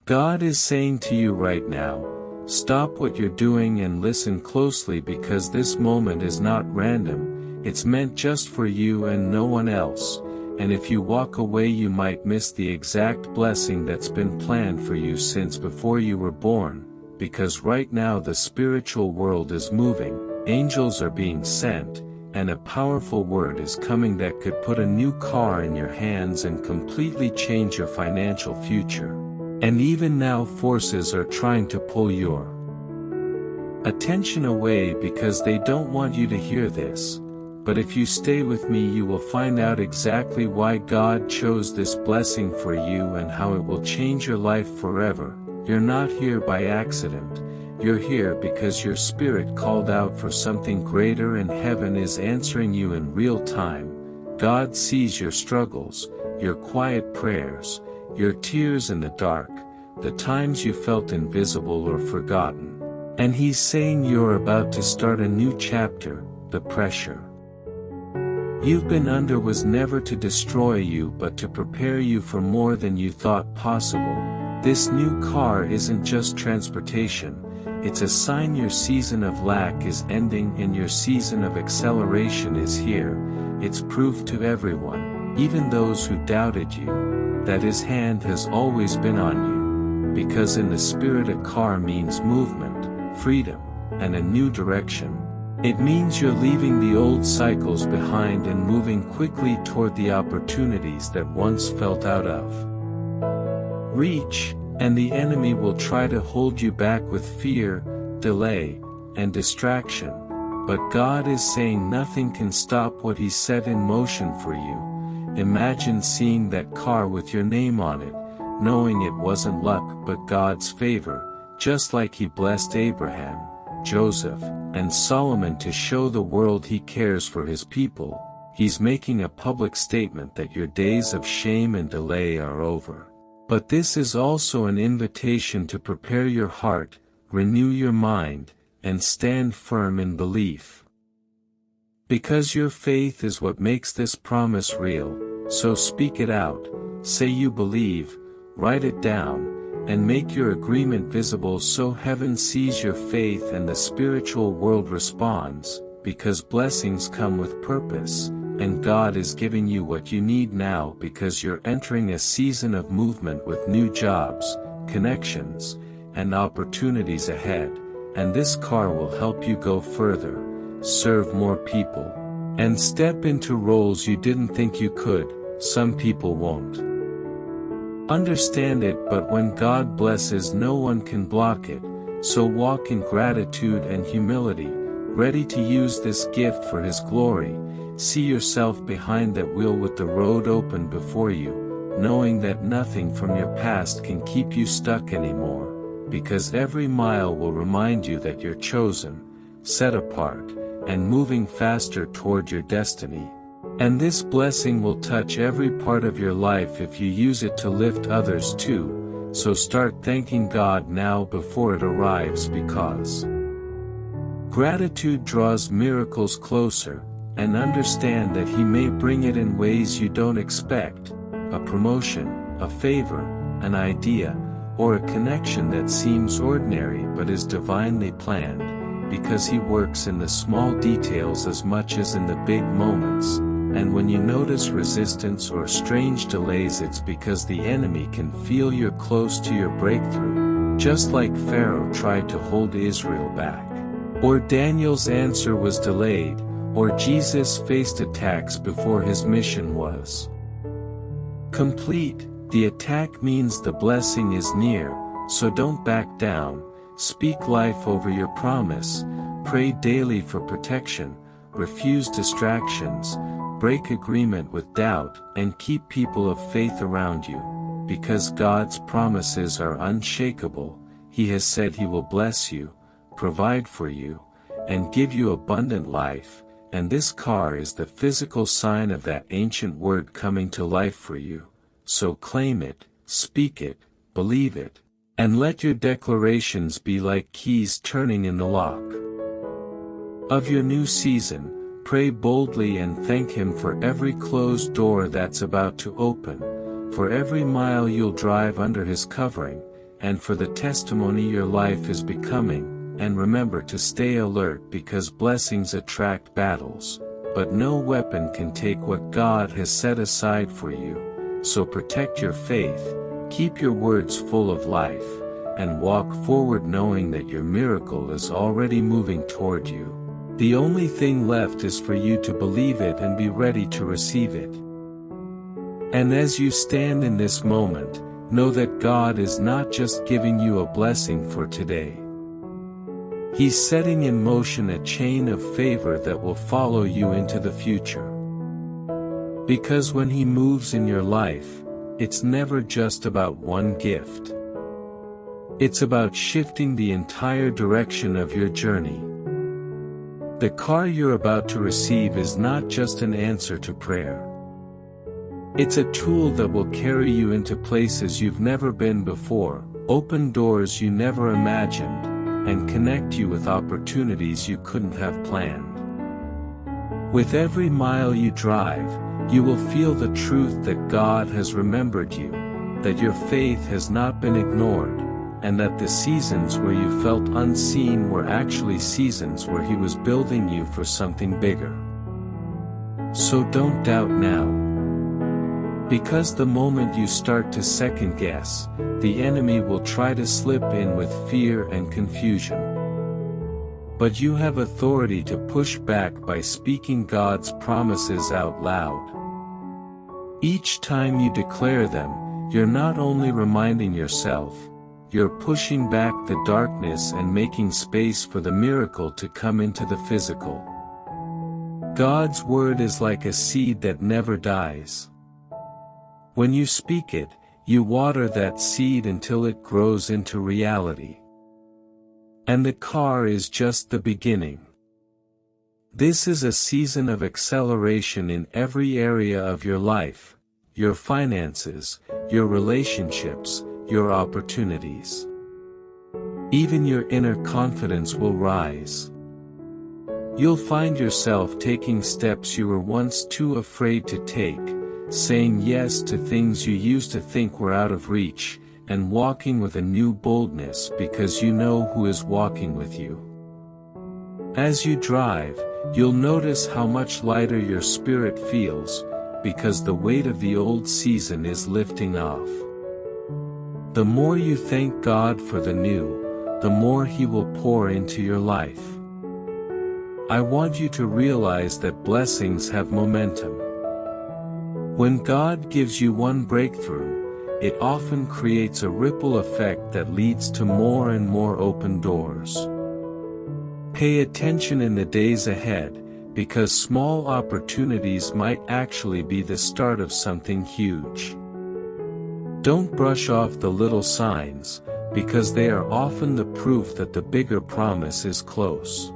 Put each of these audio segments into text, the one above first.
God is saying to you right now, stop what you're doing and listen closely, because this moment is not random, it's meant just for you and no one else, and if you walk away you might miss the exact blessing that's been planned for you since before you were born, because right now the spiritual world is moving, angels are being sent, and a powerful word is coming that could put a new car in your hands and completely change your financial future. And even now forces are trying to pull your attention away because they don't want you to hear this. But if you stay with me you will find out exactly why God chose this blessing for you and how it will change your life forever. You're not here by accident. You're here because your spirit called out for something greater and heaven is answering you in real time. God sees your struggles, your quiet prayers, your tears in the dark, the times you felt invisible or forgotten. And He's saying you're about to start a new chapter. The pressure you've been under was never to destroy you but to prepare you for more than you thought possible. This new car isn't just transportation. It's a sign your season of lack is ending and your season of acceleration is here. It's proof to everyone, even those who doubted you, that His hand has always been on you. Because in the spirit a car means movement, freedom, and a new direction. It means you're leaving the old cycles behind and moving quickly toward the opportunities that once felt out of reach. And the enemy will try to hold you back with fear, delay, and distraction. But God is saying nothing can stop what He set in motion for you. Imagine seeing that car with your name on it, knowing it wasn't luck but God's favor, just like He blessed Abraham, Joseph, and Solomon to show the world He cares for His people. He's making a public statement that your days of shame and delay are over. But this is also an invitation to prepare your heart, renew your mind, and stand firm in belief. Because your faith is what makes this promise real, so speak it out, say you believe, write it down, and make your agreement visible so heaven sees your faith and the spiritual world responds, because blessings come with purpose. And God is giving you what you need now because you're entering a season of movement with new jobs, connections, and opportunities ahead, and this car will help you go further, serve more people, and step into roles you didn't think you could. Some people won't understand it, but when God blesses no one can block it, so walk in gratitude and humility, ready to use this gift for His glory. See yourself behind that wheel with the road open before you, knowing that nothing from your past can keep you stuck anymore, because every mile will remind you that you're chosen, set apart, and moving faster toward your destiny. And this blessing will touch every part of your life if you use it to lift others too, so start thanking God now before it arrives, because gratitude draws miracles closer. And understand that He may bring it in ways you don't expect, a promotion, a favor, an idea, or a connection that seems ordinary but is divinely planned, because He works in the small details as much as in the big moments. And when you notice resistance or strange delays, it's because the enemy can feel you're close to your breakthrough, just like Pharaoh tried to hold Israel back, or Daniel's answer was delayed, or Jesus faced attacks before his mission was complete. The attack means the blessing is near, so don't back down. Speak life over your promise, pray daily for protection, refuse distractions, break agreement with doubt, and keep people of faith around you, because God's promises are unshakable. He has said He will bless you, provide for you, and give you abundant life. And this car is the physical sign of that ancient word coming to life for you. So claim it, speak it, believe it, and let your declarations be like keys turning in the lock of your new season. Pray boldly and thank Him for every closed door that's about to open, for every mile you'll drive under His covering, and for the testimony your life is becoming. And remember to stay alert, because blessings attract battles, but no weapon can take what God has set aside for you. So protect your faith, keep your words full of life, and walk forward knowing that your miracle is already moving toward you. The only thing left is for you to believe it and be ready to receive it. And as you stand in this moment, know that God is not just giving you a blessing for today. He's setting in motion a chain of favor that will follow you into the future. Because when He moves in your life, it's never just about one gift. It's about shifting the entire direction of your journey. The car you're about to receive is not just an answer to prayer. It's a tool that will carry you into places you've never been before, open doors you never imagined, and connect you with opportunities you couldn't have planned. With every mile you drive, you will feel the truth that God has remembered you, that your faith has not been ignored, and that the seasons where you felt unseen were actually seasons where He was building you for something bigger. So don't doubt now. Because the moment you start to second guess, the enemy will try to slip in with fear and confusion. But you have authority to push back by speaking God's promises out loud. Each time you declare them, you're not only reminding yourself, you're pushing back the darkness and making space for the miracle to come into the physical. God's word is like a seed that never dies. When you speak it, you water that seed until it grows into reality. And the car is just the beginning. This is a season of acceleration in every area of your life, your finances, your relationships, your opportunities. Even your inner confidence will rise. You'll find yourself taking steps you were once too afraid to take, saying yes to things you used to think were out of reach, and walking with a new boldness because you know who is walking with you. As you drive, you'll notice how much lighter your spirit feels, because the weight of the old season is lifting off. The more you thank God for the new, the more He will pour into your life. I want you to realize that blessings have momentum. When God gives you one breakthrough, it often creates a ripple effect that leads to more and more open doors. Pay attention in the days ahead, because small opportunities might actually be the start of something huge. Don't brush off the little signs, because they are often the proof that the bigger promise is close.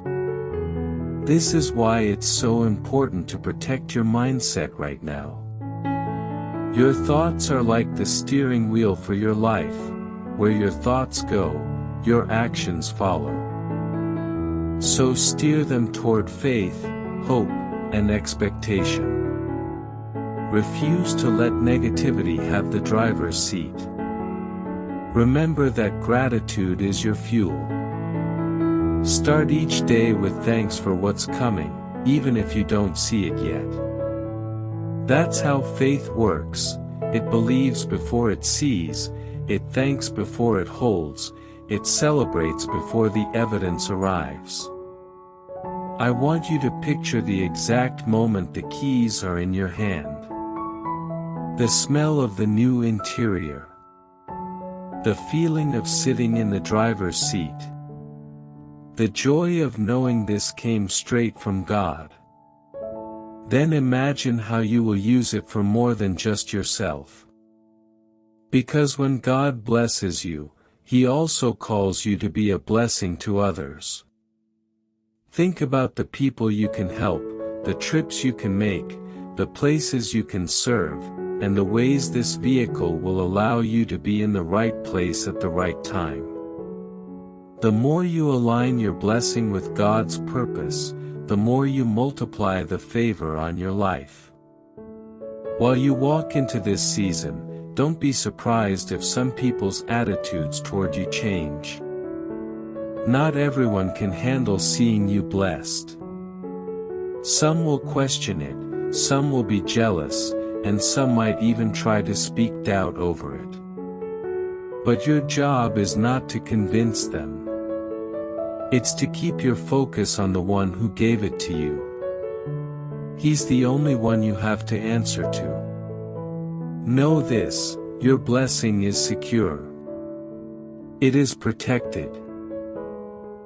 This is why it's so important to protect your mindset right now. Your thoughts are like the steering wheel for your life. Where your thoughts go, your actions follow. So steer them toward faith, hope, and expectation. Refuse to let negativity have the driver's seat. Remember that gratitude is your fuel. Start each day with thanks for what's coming, even if you don't see it yet. That's how faith works. It believes before it sees, it thanks before it holds, it celebrates before the evidence arrives. I want you to picture the exact moment the keys are in your hand. The smell of the new interior. The feeling of sitting in the driver's seat. The joy of knowing this came straight from God. Then imagine how you will use it for more than just yourself. Because when God blesses you, He also calls you to be a blessing to others. Think about the people you can help, the trips you can make, the places you can serve, and the ways this vehicle will allow you to be in the right place at the right time. The more you align your blessing with God's purpose, the more you multiply the favor on your life. While you walk into this season, don't be surprised if some people's attitudes toward you change. Not everyone can handle seeing you blessed. Some will question it, some will be jealous, and some might even try to speak doubt over it. But your job is not to convince them. It's to keep your focus on the one who gave it to you. He's the only one you have to answer to. Know this, your blessing is secure. It is protected.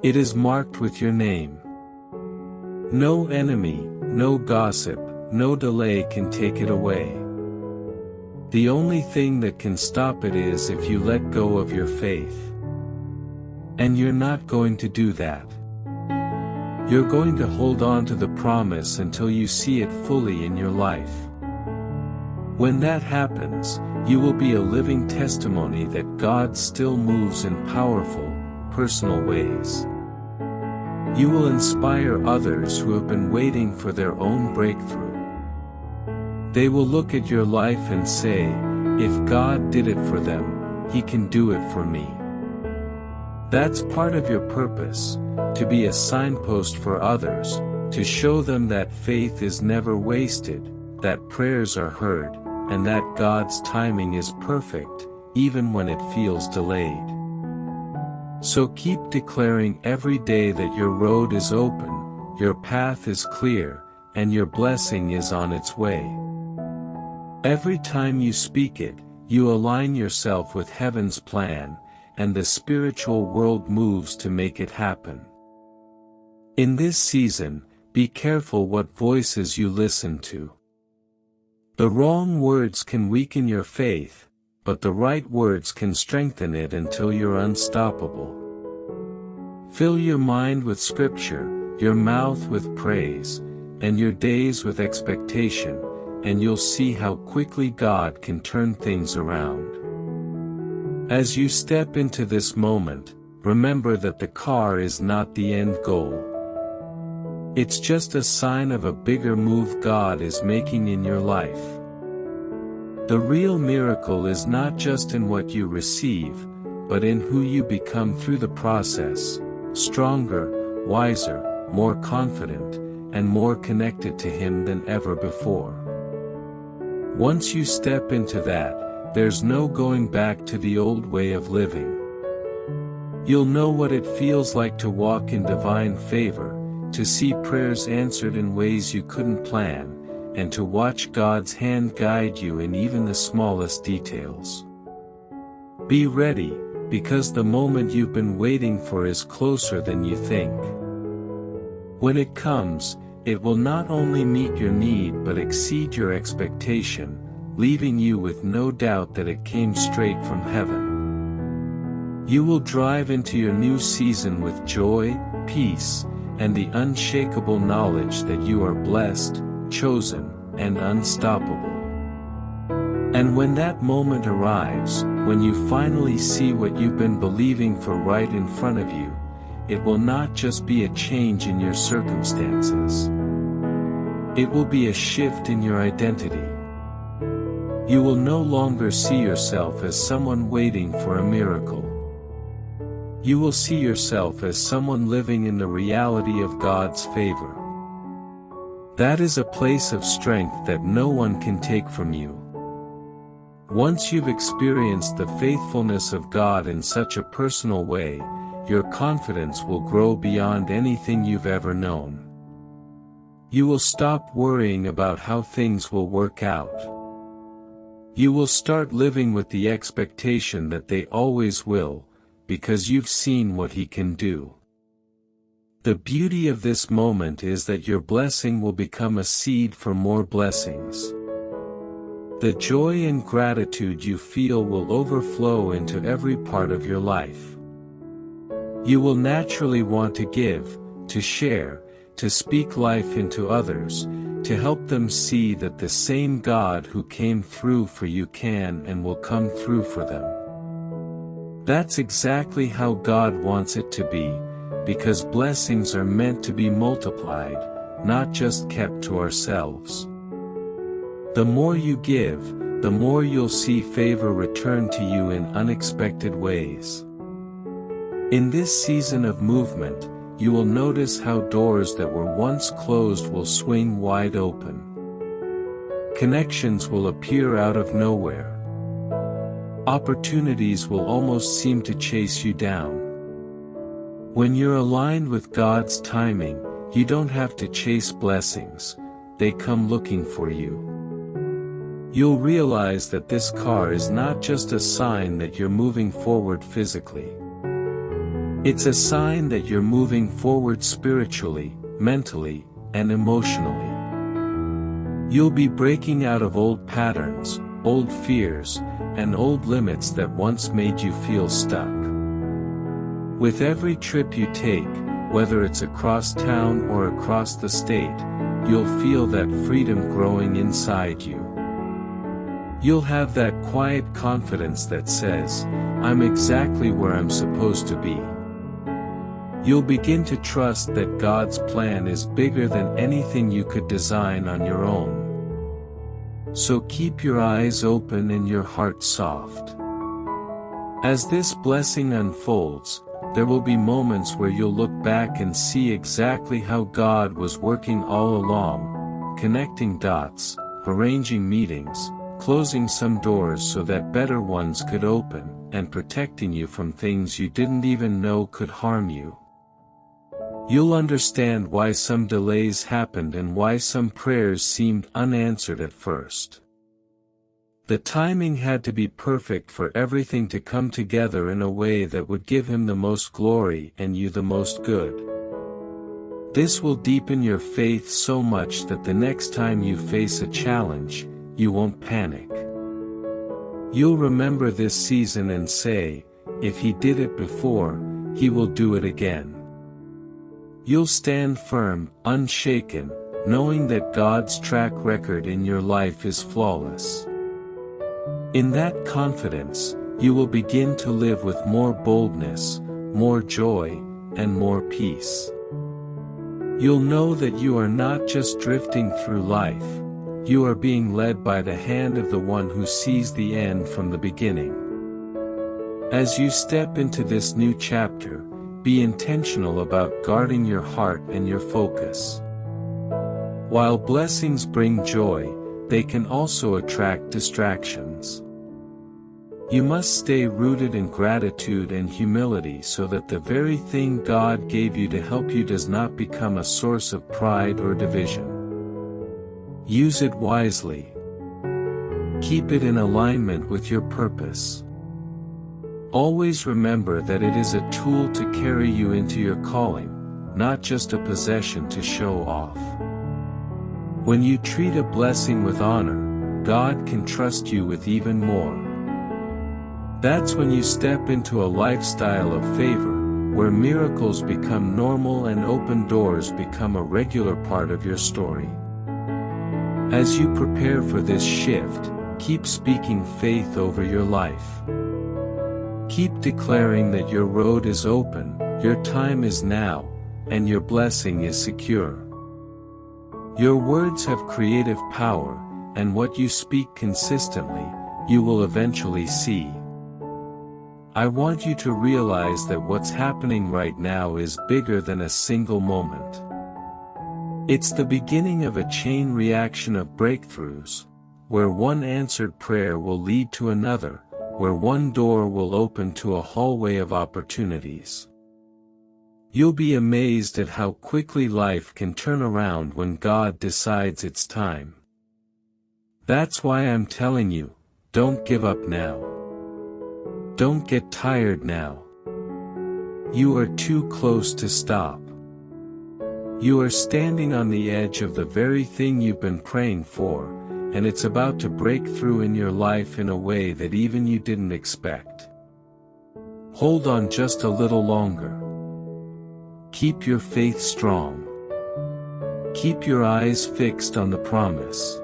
It is marked with your name. No enemy, no gossip, no delay can take it away. The only thing that can stop it is if you let go of your faith. And you're not going to do that. You're going to hold on to the promise until you see it fully in your life. When that happens, you will be a living testimony that God still moves in powerful, personal ways. You will inspire others who have been waiting for their own breakthrough. They will look at your life and say, if God did it for them, He can do it for me. That's part of your purpose, to be a signpost for others, to show them that faith is never wasted, that prayers are heard, and that God's timing is perfect, even when it feels delayed. So keep declaring every day that your road is open, your path is clear, and your blessing is on its way. Every time you speak it, you align yourself with heaven's plan, and the spiritual world moves to make it happen. In this season, be careful what voices you listen to. The wrong words can weaken your faith, but the right words can strengthen it until you're unstoppable. Fill your mind with scripture, your mouth with praise, and your days with expectation, and you'll see how quickly God can turn things around. As you step into this moment, remember that the car is not the end goal. It's just a sign of a bigger move God is making in your life. The real miracle is not just in what you receive, but in who you become through the process, stronger, wiser, more confident, and more connected to Him than ever before. Once you step into that, there's no going back to the old way of living. You'll know what it feels like to walk in divine favor, to see prayers answered in ways you couldn't plan, and to watch God's hand guide you in even the smallest details. Be ready, because the moment you've been waiting for is closer than you think. When it comes, it will not only meet your need but exceed your expectation, leaving you with no doubt that it came straight from heaven. You will drive into your new season with joy, peace, and the unshakable knowledge that you are blessed, chosen, and unstoppable. And when that moment arrives, when you finally see what you've been believing for right in front of you, it will not just be a change in your circumstances. It will be a shift in your identity. You will no longer see yourself as someone waiting for a miracle. You will see yourself as someone living in the reality of God's favor. That is a place of strength that no one can take from you. Once you've experienced the faithfulness of God in such a personal way, your confidence will grow beyond anything you've ever known. You will stop worrying about how things will work out. You will start living with the expectation that they always will, because you've seen what He can do. The beauty of this moment is that your blessing will become a seed for more blessings. The joy and gratitude you feel will overflow into every part of your life. You will naturally want to give, to share, to speak life into others, to help them see that the same God who came through for you can and will come through for them. That's exactly how God wants it to be, because blessings are meant to be multiplied, not just kept to ourselves. The more you give, the more you'll see favor return to you in unexpected ways. In this season of movement, you will notice how doors that were once closed will swing wide open. Connections will appear out of nowhere. Opportunities will almost seem to chase you down. When you're aligned with God's timing, you don't have to chase blessings, they come looking for you. You'll realize that this car is not just a sign that you're moving forward physically. It's a sign that you're moving forward spiritually, mentally, and emotionally. You'll be breaking out of old patterns, old fears, and old limits that once made you feel stuck. With every trip you take, whether it's across town or across the state, you'll feel that freedom growing inside you. You'll have that quiet confidence that says, "I'm exactly where I'm supposed to be." You'll begin to trust that God's plan is bigger than anything you could design on your own. So keep your eyes open and your heart soft. As this blessing unfolds, there will be moments where you'll look back and see exactly how God was working all along, connecting dots, arranging meetings, closing some doors so that better ones could open, and protecting you from things you didn't even know could harm you. You'll understand why some delays happened and why some prayers seemed unanswered at first. The timing had to be perfect for everything to come together in a way that would give Him the most glory and you the most good. This will deepen your faith so much that the next time you face a challenge, you won't panic. You'll remember this season and say, "If He did it before, He will do it again." You'll stand firm, unshaken, knowing that God's track record in your life is flawless. In that confidence, you will begin to live with more boldness, more joy, and more peace. You'll know that you are not just drifting through life, you are being led by the hand of the one who sees the end from the beginning. As you step into this new chapter, be intentional about guarding your heart and your focus. While blessings bring joy, they can also attract distractions. You must stay rooted in gratitude and humility so that the very thing God gave you to help you does not become a source of pride or division. Use it wisely. Keep it in alignment with your purpose. Always remember that it is a tool to carry you into your calling, not just a possession to show off. When you treat a blessing with honor, God can trust you with even more. That's when you step into a lifestyle of favor, where miracles become normal and open doors become a regular part of your story. As you prepare for this shift, keep speaking faith over your life. Keep declaring that your road is open, your time is now, and your blessing is secure. Your words have creative power, and what you speak consistently, you will eventually see. I want you to realize that what's happening right now is bigger than a single moment. It's the beginning of a chain reaction of breakthroughs, where one answered prayer will lead to another, where one door will open to a hallway of opportunities. You'll be amazed at how quickly life can turn around when God decides it's time. That's why I'm telling you, don't give up now. Don't get tired now. You are too close to stop. You are standing on the edge of the very thing you've been praying for, and it's about to break through in your life in a way that even you didn't expect. Hold on just a little longer. Keep your faith strong. Keep your eyes fixed on the promise.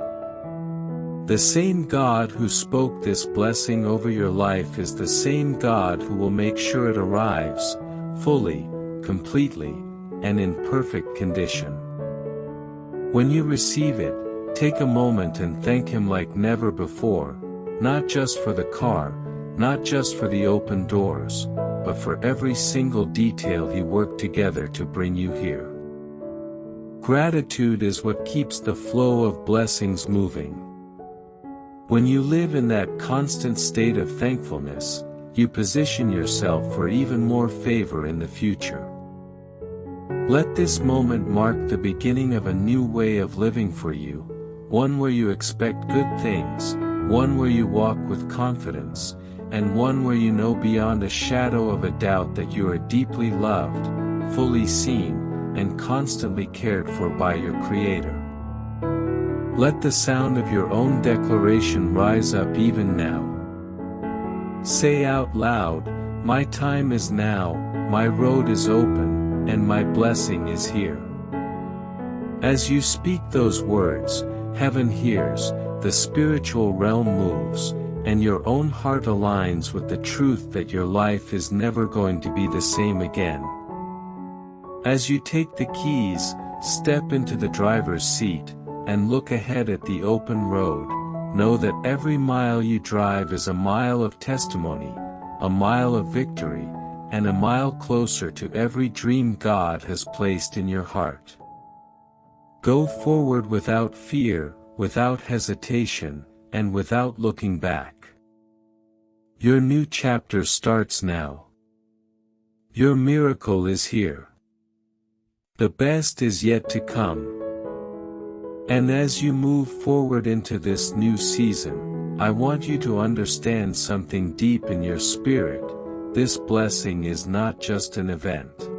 The same God who spoke this blessing over your life is the same God who will make sure it arrives, fully, completely, and in perfect condition. When you receive it, take a moment and thank Him like never before, not just for the car, not just for the open doors, but for every single detail He worked together to bring you here. Gratitude is what keeps the flow of blessings moving. When you live in that constant state of thankfulness, you position yourself for even more favor in the future. Let this moment mark the beginning of a new way of living for you, one where you expect good things, one where you walk with confidence, and one where you know beyond a shadow of a doubt that you are deeply loved, fully seen, and constantly cared for by your Creator. Let the sound of your own declaration rise up even now. Say out loud, "My time is now, my road is open, and my blessing is here." As you speak those words, heaven hears, the spiritual realm moves, and your own heart aligns with the truth that your life is never going to be the same again. As you take the keys, step into the driver's seat, and look ahead at the open road, know that every mile you drive is a mile of testimony, a mile of victory, and a mile closer to every dream God has placed in your heart. Go forward without fear, without hesitation, and without looking back. Your new chapter starts now. Your miracle is here. The best is yet to come. And as you move forward into this new season, I want you to understand something deep in your spirit. This blessing is not just an event.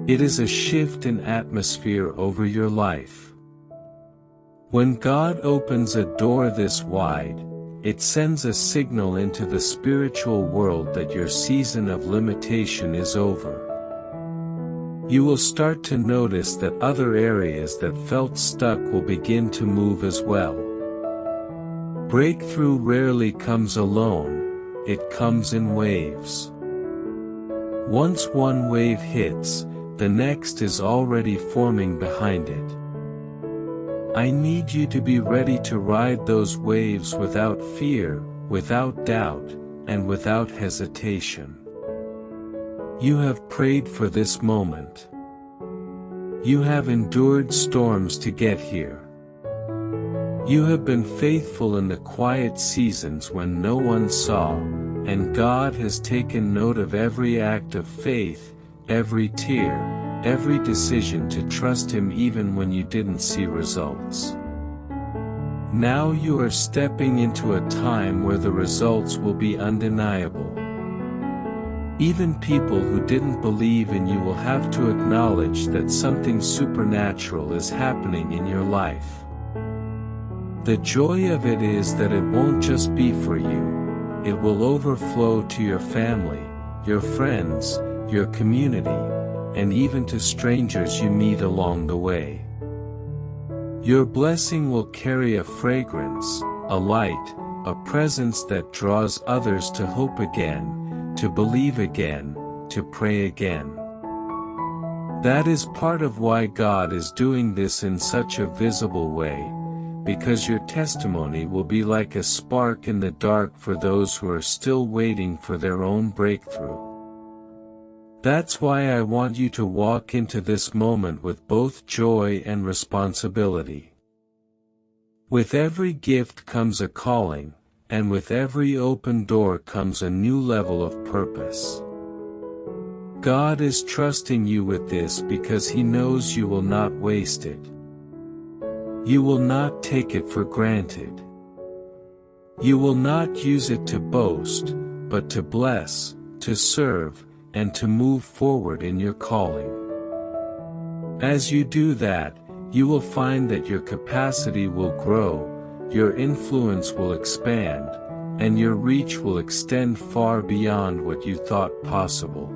It is a shift in atmosphere over your life. When God opens a door this wide, it sends a signal into the spiritual world that your season of limitation is over. You will start to notice that other areas that felt stuck will begin to move as well. Breakthrough rarely comes alone, it comes in waves. Once one wave hits, the next is already forming behind it. I need you to be ready to ride those waves without fear, without doubt, and without hesitation. You have prayed for this moment. You have endured storms to get here. You have been faithful in the quiet seasons when no one saw, and God has taken note of every act of faith, every tear, every decision to trust Him even when you didn't see results. Now you are stepping into a time where the results will be undeniable. Even people who didn't believe in you will have to acknowledge that something supernatural is happening in your life. The joy of it is that it won't just be for you, it will overflow to your family, your friends, your community, and even to strangers you meet along the way. Your blessing will carry a fragrance, a light, a presence that draws others to hope again, to believe again, to pray again. That is part of why God is doing this in such a visible way, because your testimony will be like a spark in the dark for those who are still waiting for their own breakthrough. That's why I want you to walk into this moment with both joy and responsibility. With every gift comes a calling, and with every open door comes a new level of purpose. God is trusting you with this because He knows you will not waste it. You will not take it for granted. You will not use it to boast, but to bless, to serve, and to move forward in your calling. As you do that, you will find that your capacity will grow, your influence will expand, and your reach will extend far beyond what you thought possible.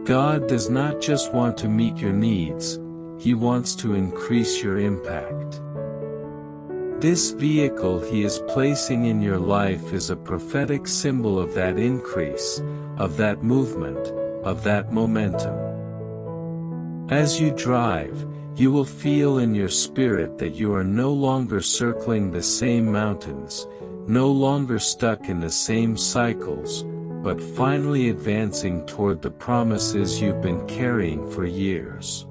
God does not just want to meet your needs, He wants to increase your impact. This vehicle He is placing in your life is a prophetic symbol of that increase, of that movement, of that momentum. As you drive, You will feel in your spirit that you are no longer circling the same mountains, no longer stuck in the same cycles, but finally advancing toward the promises you've been carrying for years.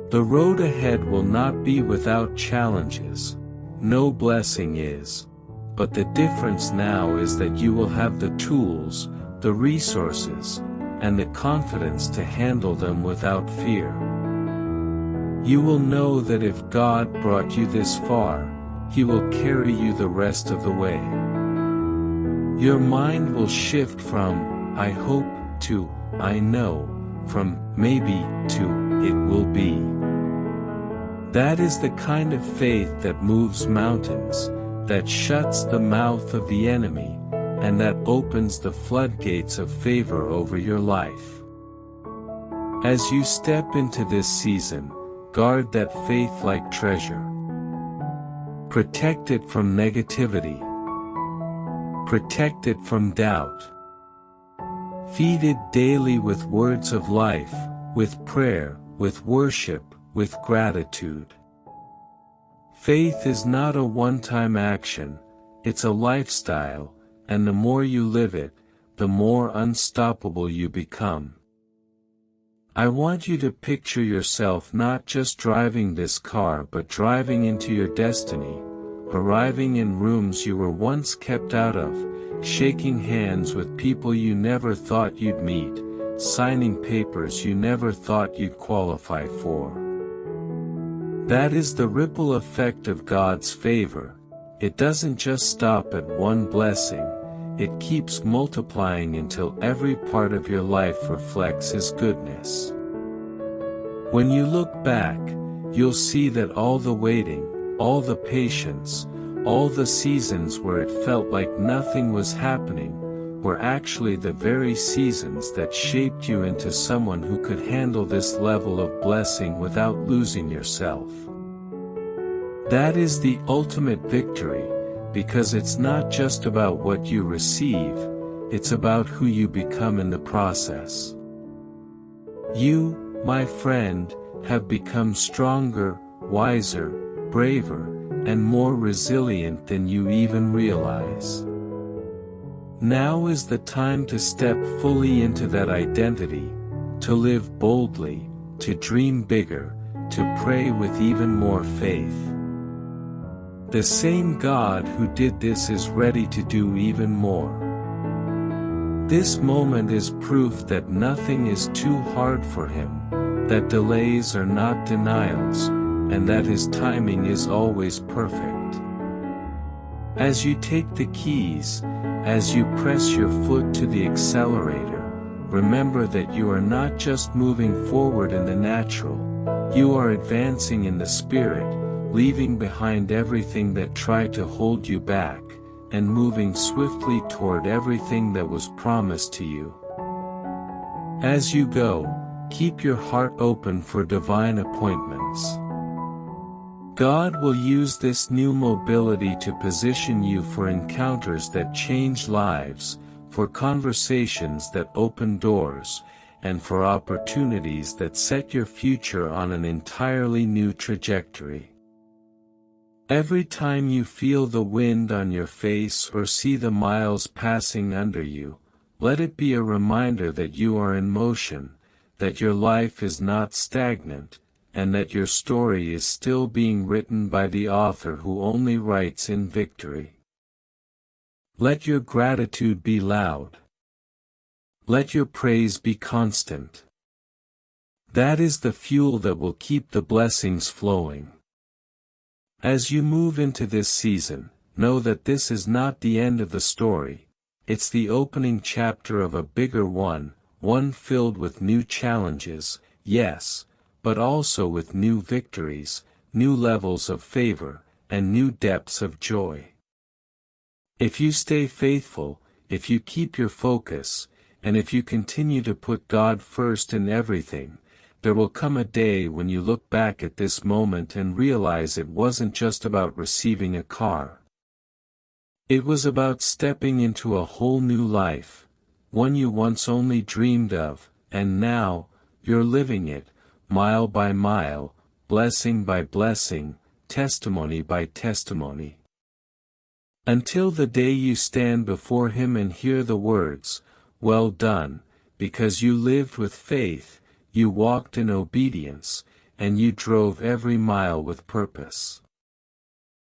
The road ahead will not be without challenges. No blessing is. But the difference now is that you will have the tools, the resources, and the confidence to handle them without fear. You will know that if God brought you this far, He will carry you the rest of the way. Your mind will shift from, I hope, to, I know, from, maybe, to, it will be. That is the kind of faith that moves mountains, that shuts the mouth of the enemy, and that opens the floodgates of favor over your life. As you step into this season, guard that faith like treasure. Protect it from negativity. Protect it from doubt. Feed it daily with words of life, with prayer, with worship, with gratitude. Faith is not a one-time action, it's a lifestyle, and the more you live it, the more unstoppable you become. I want you to picture yourself not just driving this car but driving into your destiny, arriving in rooms you were once kept out of, shaking hands with people you never thought you'd meet, signing papers you never thought you'd qualify for. That is the ripple effect of God's favor. It doesn't just stop at one blessing, it keeps multiplying until every part of your life reflects His goodness. When you look back, you'll see that all the waiting, all the patience, all the seasons where it felt like nothing was happening, were actually the very seasons that shaped you into someone who could handle this level of blessing without losing yourself. That is the ultimate victory, because it's not just about what you receive, it's about who you become in the process. You, my friend, have become stronger, wiser, braver, and more resilient than you even realize. Now is the time to step fully into that identity, to live boldly, to dream bigger, to pray with even more faith. The same God who did this is ready to do even more. This moment is proof that nothing is too hard for Him, that delays are not denials, and that His timing is always perfect. As you take the keys, as you press your foot to the accelerator, remember that you are not just moving forward in the natural, you are advancing in the Spirit, leaving behind everything that tried to hold you back, and moving swiftly toward everything that was promised to you. As you go, keep your heart open for divine appointments. God will use this new mobility to position you for encounters that change lives, for conversations that open doors, and for opportunities that set your future on an entirely new trajectory. Every time you feel the wind on your face or see the miles passing under you, let it be a reminder that you are in motion, that your life is not stagnant, and that your story is still being written by the author who only writes in victory. Let your gratitude be loud. Let your praise be constant. That is the fuel that will keep the blessings flowing. As you move into this season, know that this is not the end of the story, it's the opening chapter of a bigger one, one filled with new challenges, yes, but also with new victories, new levels of favor, and new depths of joy. If you stay faithful, if you keep your focus, and if you continue to put God first in everything, there will come a day when you look back at this moment and realize it wasn't just about receiving a car. It was about stepping into a whole new life, one you once only dreamed of, and now, you're living it, mile by mile, blessing by blessing, testimony by testimony. Until the day you stand before Him and hear the words, "Well done," because you lived with faith, you walked in obedience, and you drove every mile with purpose.